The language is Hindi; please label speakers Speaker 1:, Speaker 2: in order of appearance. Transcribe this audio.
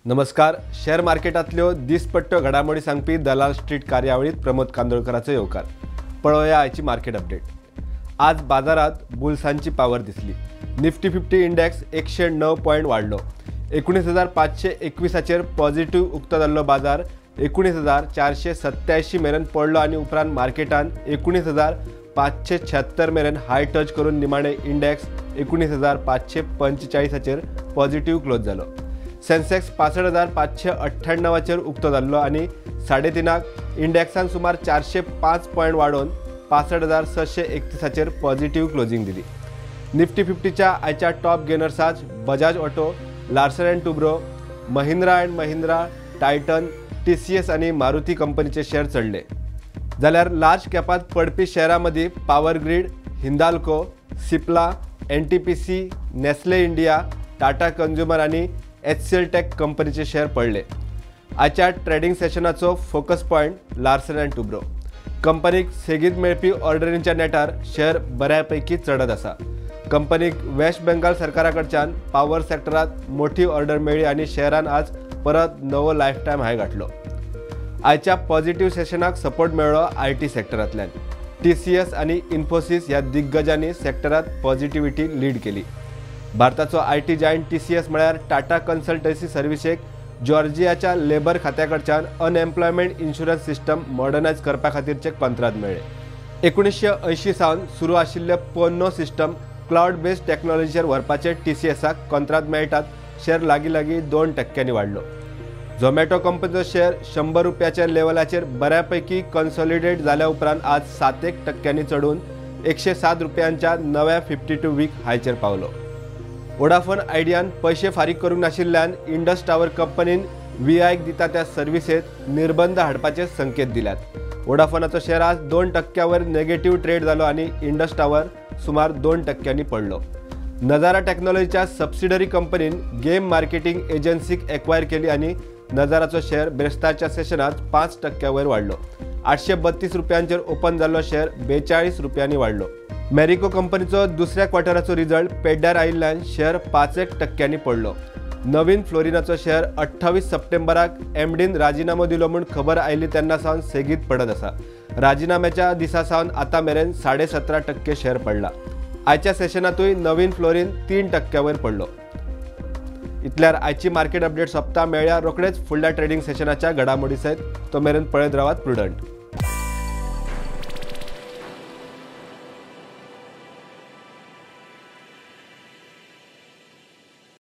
Speaker 1: नमस्कार. शेअर मार्केटातल्यो दिसपट्ट्यो घडामोडी सांगपी दलाल स्ट्रीट कार्यावळीत प्रमोद कांदोळकराचो येवकार. पळोवया आयची मार्केट अपडेट. आज बाजारात बुल्सांची पावर दिसली. निफ्टी 50 इंडेक्स 109 पॉइंट वाढलो. 19,521 पॉझिटिव्ह उक्तो जाल्लो बाजार 19,487 मेरेन पडलो आणि उपरांत मार्केटान 19,576 मेरेन हाय टच करून निमाणे इंडेक्स 19,545 पॉझिटिव्ह क्लोज जालो. सेन्सेक्स 65,598 उक्तो जाल्लो आणि 3.5 इंडेक्सान सुमार 405 पॉइंट वाढून 65,631 पॉझिटिव्ह क्लोजिंग दिली. निफ्टी 50च्या आयच्या टॉप गेनर्सात Bajaj auto, Larsen and Toubro, Mahindra and Mahindra, Titan, TCS आणि मारुती कंपनीचे शेअर चढले. जाल्यार लार्ज कॅपात पडपी शेअरांमध्ये power grid, Hindalco, Cipla, NTPC, Nestle India, Tata consumer आणि HCL टेक कंपनीचे शेअर पडले. आजच्या ट्रेडिंग सेशनाचो focus point Larsen and Toubro. कंपनीक सेगीत मेळपी ऑर्डरींच्या नेटार शेअर बऱ्यापैकी चढत आसा. कंपनीक वेस्ट बेंगाल सरकाराकडच्यान पॉवर सेक्टरात मोठी ऑर्डर मेळ्ळी आणि शेअरान आज परत नवो लायफ टायम हाय गाठलो. आयच्या पॉझिटिव्ह सेशनाक सपोर्ट मेळ्ळो IT सेक्टरांतल्यान. TCS आणि इन्फोसिस ह्या दिग्गजांनी सेक्टरात पॉझिटिव्हिटी लीड केली. भारताचो IT जायंट TCS म्हळ्यार टाटा कन्सल्टन्सी सर्व्हिसेक जॉर्जियाच्या लेबर खात्याकडच्यान अनएम्प्लॉयमेंट इन्शुरन्स सिस्टम मॉडर्नायज करपा खातीरचे कंत्राट मेळ्ळे. 1980 सावन सुरू आशिल्ले पोन्नो सिस्टम क्लाउड बेस्ड टॅक्नॉलॉजीचेर व्हरपाचे TCSक कंत्राट मेळटात शेअर लागीं 2% वाडलो. झोमॅटो कंपनीचो शेअर 100 रुपयाच्या लेवलाचेर बऱ्यापैकी कन्सॉलिडेट जाल्या उपरांत आज 7% चढून 107 रुपयांच्या नव्या 52 वीक हायचेर पावलो. वोडाफोन आयडियान पैसे फारीक करूंक नाशिल्ल्यान इंडस टावर कंपनीन VIक दिता त्या सर्व्हिसेत निर्बंध हाडपाचे संकेत दिल्यात. वोडाफोनाचो शेअर आज 2% वर नेगेटिव्ह ट्रेड जालो आणि इंडस टावर सुमार 2% पडलो. नजारा टेक्नॉलॉजीच्या सबसिडरी कंपनीन गेम मार्केटिंग एजन्सीक एक्वायर केली आणि नजाराचो शेअर ब्रेस्तारच्या सेशनात 5% वर वाढलो. 832 रुपयांचेर ओपन जाल्लो शेअर 42 रुपयांनी वाढलो. मॅरिको कंपनीचो दुसऱ्या क्वार्टराचो रिझल्ट पेड्ड्यार आयिल्ल्यान शेअर 5% पडलो. नवीन फ्लोरिनाचो शेअर 28 सप्टेंबराक MDन राजिनामो दिलो म्हूण खबर आयली तेन्ना सावन सेगीत पडत आसा. राजिनाम्याच्या दिसा सावन आतां मेरेन 17.5% शेअर पडला. आयच्या सेशनातूय नवीन फ्लोरीन 3% वर पडलो. इतल्यार आयची मार्केट अपडेट सोंपता. मेळ्या रोखडेच फुडल्या ट्रेडिंग सेशनाच्या घडामोडी सयत. तो मेरेन पळयत रावात प्रुडंट.